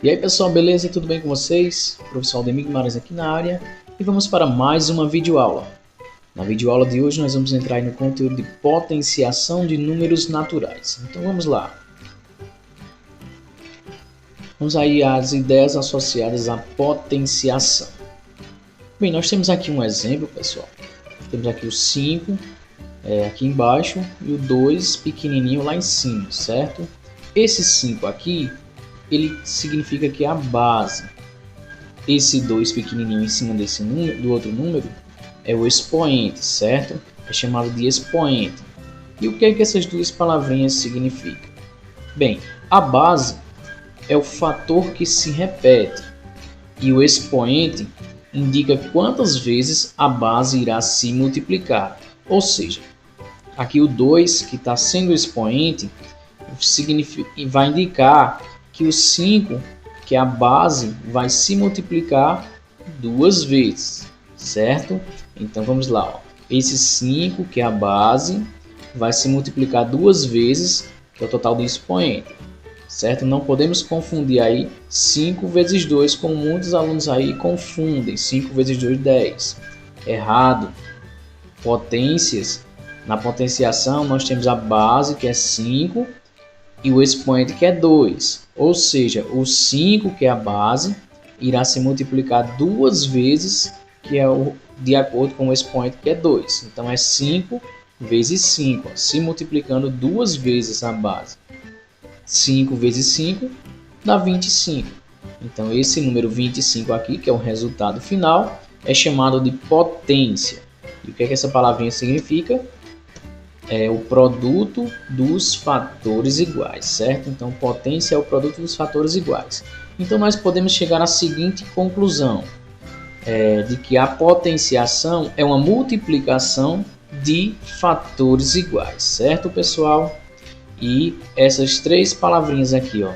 E aí pessoal, beleza? Tudo bem com vocês? Professor Aldemir Guimarães aqui na área e vamos para mais uma videoaula. Na videoaula de hoje nós vamos entrar aí no conteúdo de potenciação de números naturais. Então vamos lá. Vamos aí às ideias associadas à potenciação. Bem, nós temos aqui um exemplo, pessoal. Temos aqui o 5 aqui embaixo e o 2 pequenininho lá em cima, certo? Esse 5 aqui, ele significa que é a base. Esse 2 pequenininho em cima desse número, do outro número, é o expoente, certo? É chamado de expoente. E o que é que essas duas palavrinhas significam? Bem, a base é o fator que se repete e o expoente indica quantas vezes a base irá se multiplicar. Ou seja, aqui o 2 que está sendo o expoente vai indicar que o 5, que é a base, vai se multiplicar duas vezes, certo? Então vamos lá, ó. Esse 5, que é a base, vai se multiplicar duas vezes, que é o total do expoente, certo? Não podemos confundir aí 5 vezes 2, como muitos alunos aí confundem. 5 vezes 2, 10. Errado. Potências. Na potenciação nós temos a base, que é 5, e o expoente, que é 2. Ou seja, o 5, que é a base, irá se multiplicar duas vezes, que é de acordo com o expoente, que é 2. Então é 5 vezes 5, se multiplicando duas vezes a base. 5 vezes 5 dá 25. Então esse número 25 aqui, que é o resultado final, é chamado de potência. E o que é que essa palavrinha significa? É o produto dos fatores iguais, certo? Então, potência é o produto dos fatores iguais. Então, nós podemos chegar à seguinte conclusão, de que a potenciação é uma multiplicação de fatores iguais, certo, pessoal? E essas três palavrinhas aqui, ó,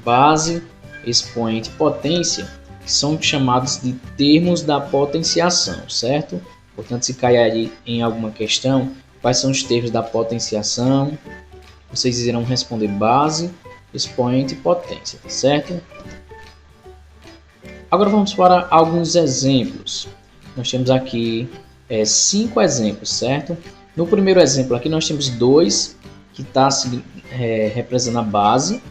base, expoente e potência, são chamados de termos da potenciação, certo? Portanto, se cair aí em alguma questão, quais são os termos da potenciação? Vocês irão responder base, expoente e potência, certo? Agora vamos para alguns exemplos. Nós temos aqui 5 exemplos, certo? No primeiro exemplo aqui nós temos 2, que está representando a base,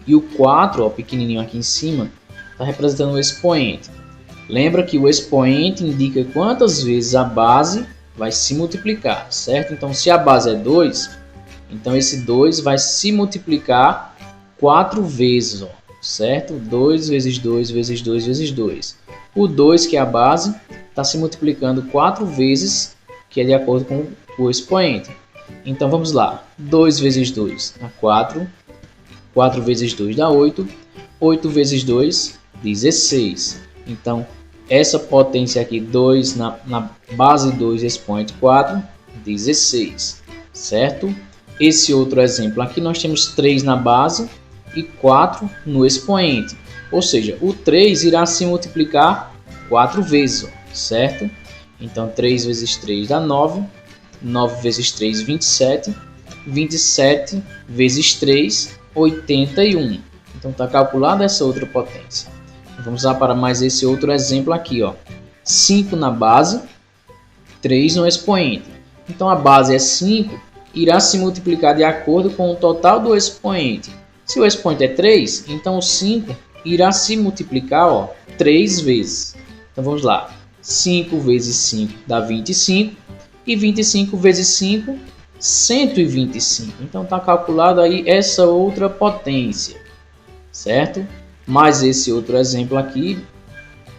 e o 4, ó, pequenininho aqui em cima, está representando o expoente. Lembra que o expoente indica quantas vezes a base vai se multiplicar, certo? Então, se a base é 2, então esse 2 vai se multiplicar 4 vezes, ó, certo? 2 vezes 2 vezes 2 vezes 2. O 2, que é a base, está se multiplicando 4 vezes, que é de acordo com o expoente. Então, vamos lá. 2 vezes 2 dá 4. 4 vezes 2 dá 8. 8 vezes 2, 16. Então, essa potência aqui, 2 na base 2, expoente 4, 16, certo? Esse outro exemplo aqui, nós temos 3 na base e 4 no expoente. Ou seja, o 3 irá se multiplicar 4 vezes, ó, certo? Então, 3 vezes 3 dá 9. 9 vezes 3, 27. 27 vezes 3, 81. Então, está calculada essa outra potência. Vamos lá para mais esse outro exemplo aqui, ó. 5 na base, 3 no expoente. Então, a base é 5, irá se multiplicar de acordo com o total do expoente. Se o expoente é 3, então o 5 irá se multiplicar, ó, 3 vezes. Então, vamos lá. 5 vezes 5 dá 25. E 25 vezes 5, 125. Então, está calculado aí essa outra potência, certo? Mais esse outro exemplo aqui,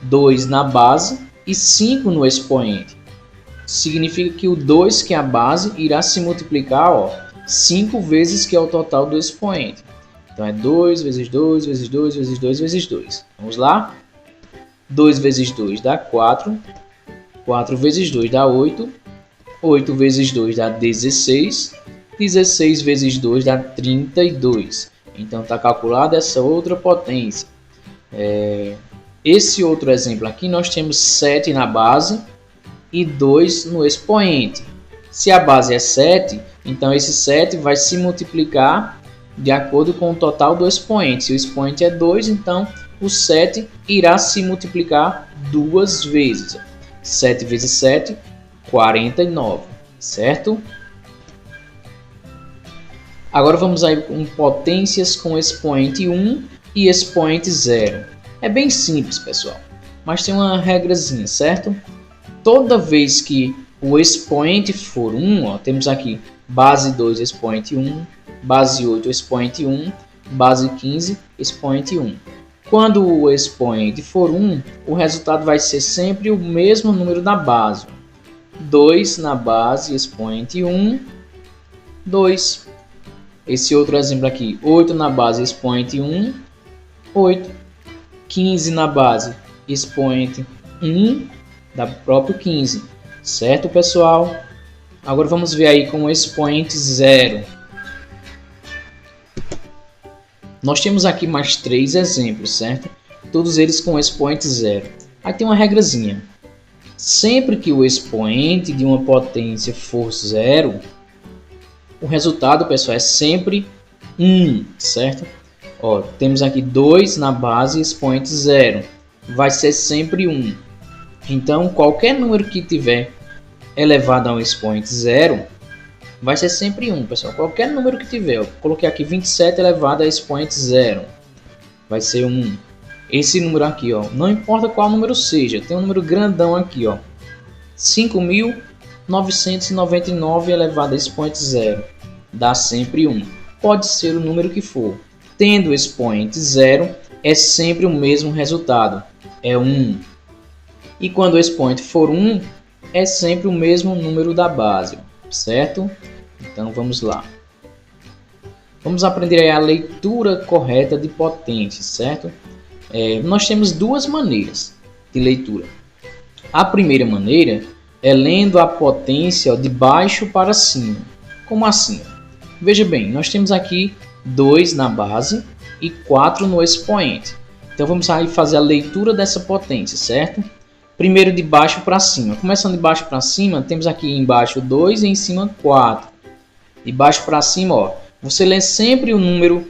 2 na base e 5 no expoente. Significa que o 2, que é a base, irá se multiplicar, ó, 5 vezes, que é o total do expoente. Então, é 2 vezes 2 vezes 2 vezes 2 vezes 2. Vamos lá? 2 vezes 2 dá 4. 4 vezes 2 dá 8. 8 vezes 2 dá 16. 16 vezes 2 dá 32. Então, está calculada essa outra potência. Esse outro exemplo aqui, nós temos 7 na base e 2 no expoente. Se a base é 7, então esse 7 vai se multiplicar de acordo com o total do expoente. Se o expoente é 2, então o 7 irá se multiplicar 2 vezes. 7 vezes 7, 49, certo? Agora vamos aí com potências com expoente 1 e expoente 0. É bem simples, pessoal, mas tem uma regrazinha, certo? Toda vez que o expoente for 1, ó, temos aqui base 2, expoente 1, base 8, expoente 1, base 15, expoente 1. Quando o expoente for 1, o resultado vai ser sempre o mesmo número da base. 2 na base, expoente 1, 2. Esse outro exemplo aqui, 8 na base, expoente 1, 8. 15 na base, expoente 1, da próprio 15. Certo, pessoal? Agora vamos ver aí com o expoente 0. Nós temos aqui mais 3 exemplos, certo? Todos eles com expoente 0. Aí tem uma regrazinha. Sempre que o expoente de uma potência for 0, o resultado, pessoal, é sempre 1, certo? Ó, temos aqui 2 na base, expoente 0. Vai ser sempre 1. Então, qualquer número que tiver elevado a um expoente 0, vai ser sempre 1, pessoal. Qualquer número que tiver. Eu coloquei aqui 27 elevado a expoente 0. Vai ser 1. Esse número aqui, ó, não importa qual número seja. Tem um número grandão aqui, ó. 5.999 elevado a expoente 0. Dá sempre 1. Pode ser o número que for. Tendo expoente 0, é sempre o mesmo resultado. É 1. E quando o expoente for 1, é sempre o mesmo número da base. Certo? Então vamos lá. Vamos aprender aí a leitura correta de potências, certo? Nós temos duas maneiras de leitura. A primeira maneira é lendo a potência de baixo para cima. Como assim? Veja bem, nós temos aqui 2 na base e 4 no expoente. Então vamos aí fazer a leitura dessa potência, certo? Primeiro de baixo para cima. Começando de baixo para cima, temos aqui embaixo 2 e em cima 4. De baixo para cima, ó, você lê sempre o número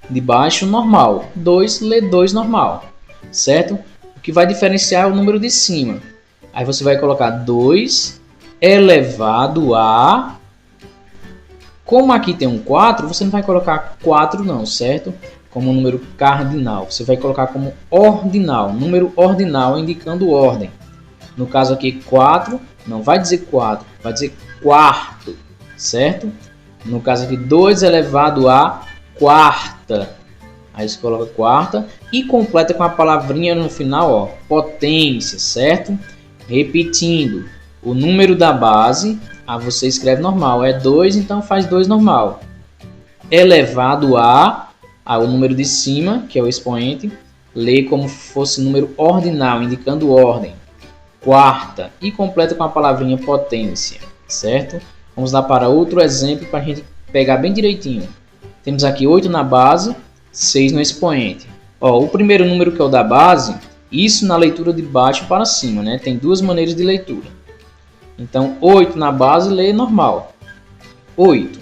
de baixo normal. 2, lê 2 normal, certo? O que vai diferenciar é o número de cima. Aí você vai colocar 2 elevado a... Como aqui tem um 4, você não vai colocar 4 não, certo? Como um número cardinal. Você vai colocar como ordinal. Número ordinal indicando ordem. No caso aqui 4, não vai dizer 4, vai dizer quarto, certo? No caso aqui 2 elevado a quarta. Aí você coloca quarta e completa com a palavrinha no final, ó, potência, certo? Repetindo, o número da base, você escreve normal, é 2, então faz 2 normal. Elevado a o número de cima, que é o expoente, lê como se fosse número ordinal, indicando ordem. Quarta, e completa com a palavrinha potência, certo? Vamos lá para outro exemplo para a gente pegar bem direitinho. Temos aqui 8 na base, 6 no expoente. Ó, o primeiro número que é o da base, isso na leitura de baixo para cima, né? Tem duas maneiras de leitura. Então, 8 na base, lê normal. 8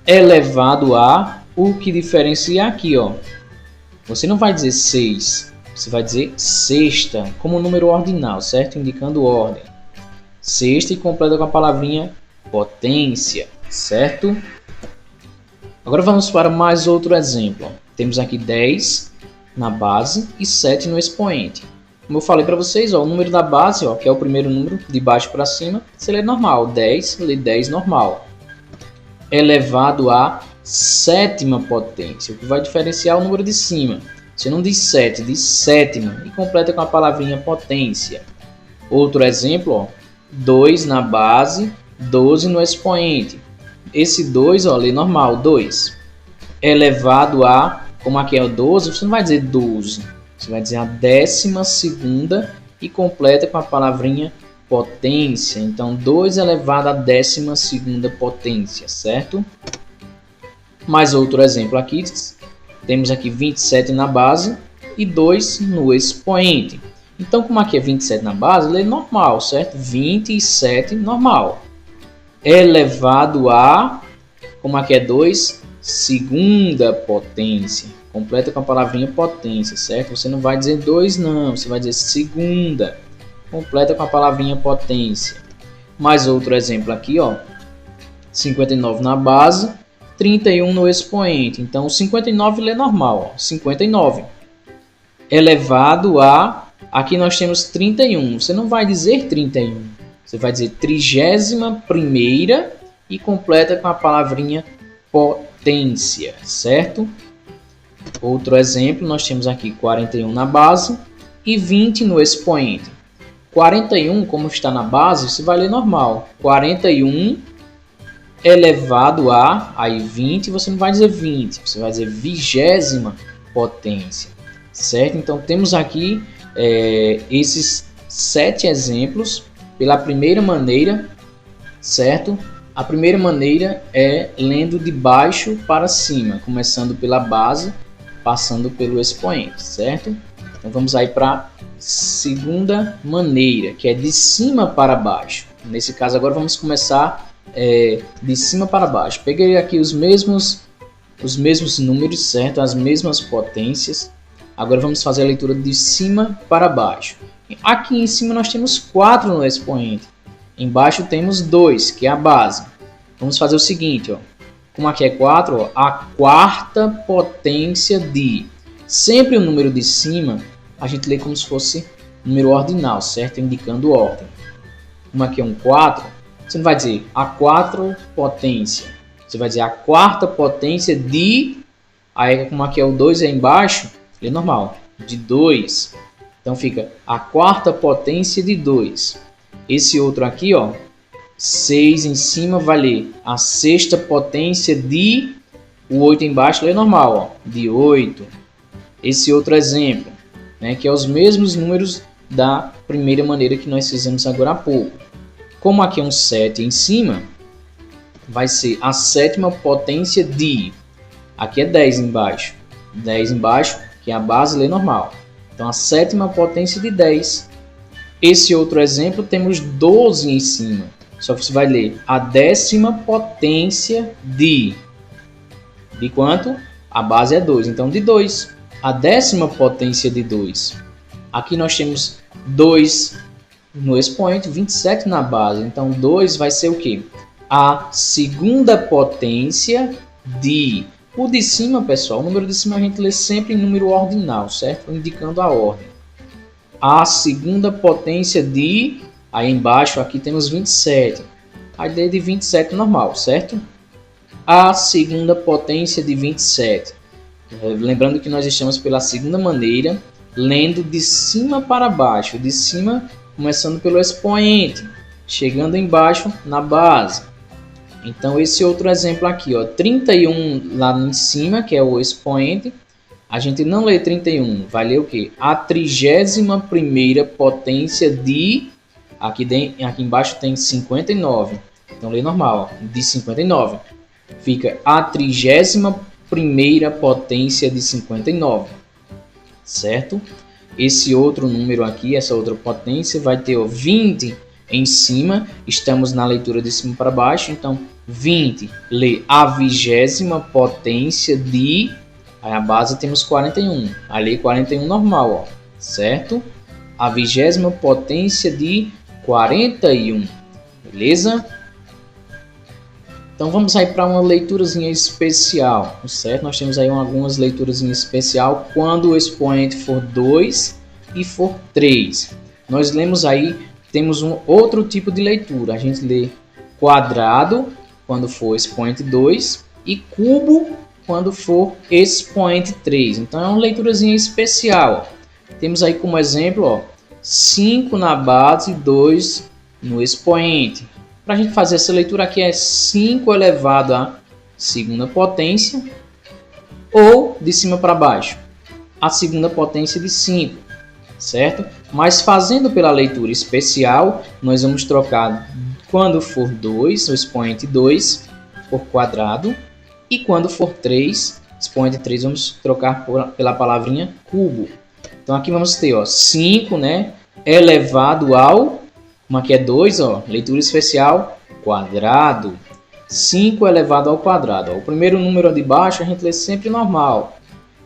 elevado a... O que diferencia aqui, ó. Você não vai dizer 6, você vai dizer sexta, como número ordinal, certo? Indicando ordem. Sexta e completa com a palavrinha potência, certo? Agora vamos para mais outro exemplo. Ó. Temos aqui 10 na base e 7 no expoente. Como eu falei para vocês, ó, o número da base, ó, que é o primeiro número, de baixo para cima, você lê normal. 10, lê 10 normal. Elevado a sétima potência, o que vai diferenciar o número de cima. Você não diz 7, diz sétima e completa com a palavrinha potência. Outro exemplo, ó, 2 na base, 12 no expoente. Esse 2, ó, lê normal, 2. Elevado a, como aqui é o 12, você não vai dizer 12, você vai dizer a 12ª e completa com a palavrinha potência. Então, 2 elevado a 12ª potência, certo? Mais outro exemplo aqui, temos aqui 27 na base e 2 no expoente. Então, como aqui é 27 na base, lê normal, certo? 27 normal. Elevado a, como aqui é 2, segunda potência. Completa com a palavrinha potência, certo? Você não vai dizer 2 não, você vai dizer segunda. Completa com a palavrinha potência. Mais outro exemplo aqui, ó. 59 na base, 31 no expoente. Então, o 59 ele é normal, ó. 59 elevado a... Aqui nós temos 31. Você não vai dizer 31. Você vai dizer 31ª e completa com a palavrinha potência, certo? Outro exemplo, nós temos aqui 41 na base e 20 no expoente. 41, como está na base, você vai ler normal. 41 elevado a, aí 20, você não vai dizer 20, você vai dizer 20ª potência, certo? Então temos aqui esses 7 exemplos pela primeira maneira, certo? A primeira maneira é lendo de baixo para cima, começando pela base, passando pelo expoente, certo? Então vamos aí para a segunda maneira, que é de cima para baixo. Nesse caso agora vamos começar de cima para baixo. Peguei aqui os mesmos números, certo? As mesmas potências. Agora vamos fazer a leitura de cima para baixo. Aqui em cima nós temos 4 no expoente. Embaixo temos 2, que é a base. Vamos fazer o seguinte, ó. Como aqui é 4, ó, a quarta potência de... Sempre o número de cima, a gente lê como se fosse número ordinal, certo? Indicando ordem. Como aqui é um 4, você não vai dizer a 4 potência. Você vai dizer a quarta potência de... Aí como aqui é o 2 é embaixo, é normal. De 2. Então fica a quarta potência de 2. Esse outro aqui, ó, 6 em cima vai ler a sexta potência de... O 8 embaixo lê normal, ó, de 8. Esse outro exemplo, né, que é os mesmos números da primeira maneira que nós fizemos agora há pouco. Como aqui é um 7 em cima, vai ser a sétima potência de... Aqui é 10 embaixo. 10 embaixo, que é a base, lê normal. Então, a sétima potência de 10. Esse outro exemplo, temos 12 em cima. Só que você vai ler a décima potência de... De quanto? A base é 2, então de 2. A décima potência de 2. Aqui nós temos 2 no expoente, 27 na base. Então 2 vai ser o quê? A segunda potência de... O de cima, pessoal, o número de cima a gente lê sempre em número ordinal, certo? Indicando a ordem. A segunda potência de... Aí embaixo aqui temos 27. Aí lê de 27 normal, certo? A segunda potência de 27. Lembrando que nós estamos pela segunda maneira, lendo de cima para baixo. De cima, começando pelo expoente, chegando embaixo na base. Então, esse outro exemplo aqui, ó, 31 lá em cima, que é o expoente. A gente não lê 31, vai ler o quê? A 31ª potência de... Aqui embaixo tem 59. Então, lê normal, ó, de 59. Fica a 31ª potência de 59, certo? Esse outro número aqui, essa outra potência, vai ter, ó, 20 em cima. Estamos na leitura de cima para baixo, então 20 lê a 20ª potência de... Aí a base temos 41, aí lê 41 normal, ó, certo? A 20ª potência de 41, beleza? Então vamos aí para uma leiturazinha especial, certo? Nós temos aí algumas leituras em especial quando o expoente for 2 e for 3. Nós lemos aí, temos um outro tipo de leitura. A gente lê quadrado quando for expoente 2 e cubo quando for expoente 3. Então é uma leiturazinha especial. Temos aí como exemplo, ó, 5 na base e 2 no expoente. Para a gente fazer essa leitura aqui é 5 elevado à segunda potência ou de cima para baixo, a segunda potência de 5, certo? Mas fazendo pela leitura especial, nós vamos trocar quando for 2, o expoente 2, por quadrado, e quando for 3, expoente 3, vamos trocar pela palavrinha cubo. Então aqui vamos ter, ó, 5, né, elevado ao... Como aqui é 2, ó, leitura especial, quadrado. 5 elevado ao quadrado. O primeiro número de baixo a gente lê sempre normal.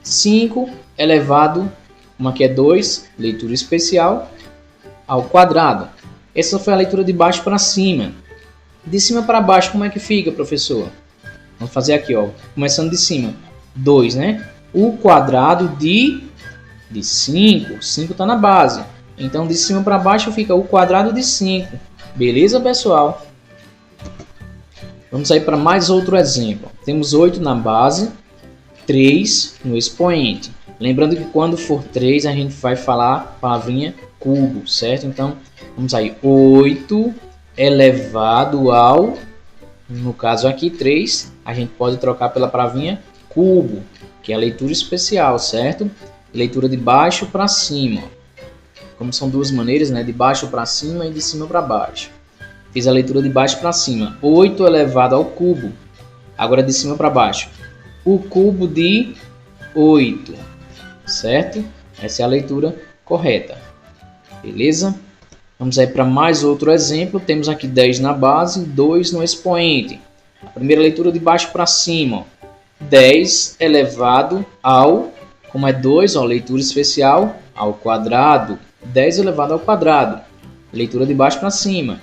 5 elevado, como aqui é 2, leitura especial, ao quadrado. Essa foi a leitura de baixo para cima. De cima para baixo, como é que fica, professor? Vamos fazer aqui, ó, começando de cima. 2, né? O quadrado de 5. 5 está na base. Então, de cima para baixo fica o quadrado de 5. Beleza, pessoal? Vamos aí para mais outro exemplo. Temos 8 na base, 3 no expoente. Lembrando que quando for 3, a gente vai falar a palavrinha cubo, certo? Então, vamos aí. 8 elevado ao, no caso aqui, 3, a gente pode trocar pela palavrinha cubo, que é a leitura especial, certo? Leitura de baixo para cima. Como são duas maneiras, né? De baixo para cima e de cima para baixo. Fiz a leitura de baixo para cima. 8 elevado ao cubo. Agora de cima para baixo. O cubo de 8. Certo? Essa é a leitura correta. Beleza? Vamos aí para mais outro exemplo. Temos aqui 10 na base, 2 no expoente. A primeira leitura de baixo para cima. 10 elevado ao, como é 2, ó, leitura especial, ao quadrado. 10 elevado ao quadrado. Leitura de baixo para cima.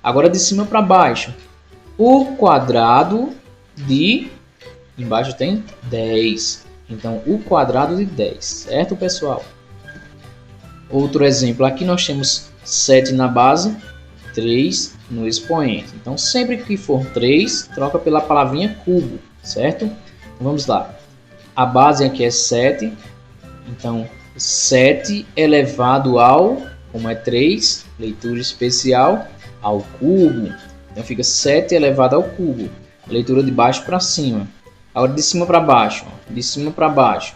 Agora de cima para baixo. O quadrado de... Embaixo tem 10. Então, o quadrado de 10. Certo, pessoal? Outro exemplo. Aqui nós temos 7 na base, 3 no expoente. Então, sempre que for 3, troca pela palavrinha cubo. Certo? Vamos lá. A base aqui é 7. Então, 7 elevado ao... Como é 3, leitura especial, ao cubo. Então fica 7 elevado ao cubo. Leitura de baixo para cima. Agora de cima para baixo. De cima para baixo.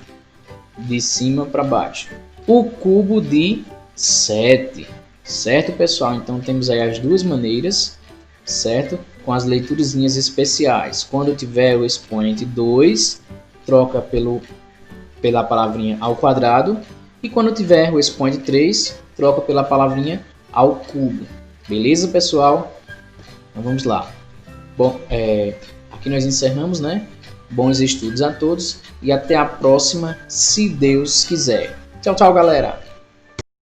De cima para baixo. O cubo de 7. Certo, pessoal? Então temos aí as duas maneiras. Certo? Com as leiturazinhas especiais. Quando tiver o expoente 2, troca pela palavrinha ao quadrado. E quando tiver o expoente 3, troca pela palavrinha ao cubo. Beleza, pessoal? Então vamos lá. Bom, aqui nós encerramos, né? Bons estudos a todos e até a próxima, se Deus quiser. Tchau, tchau, galera!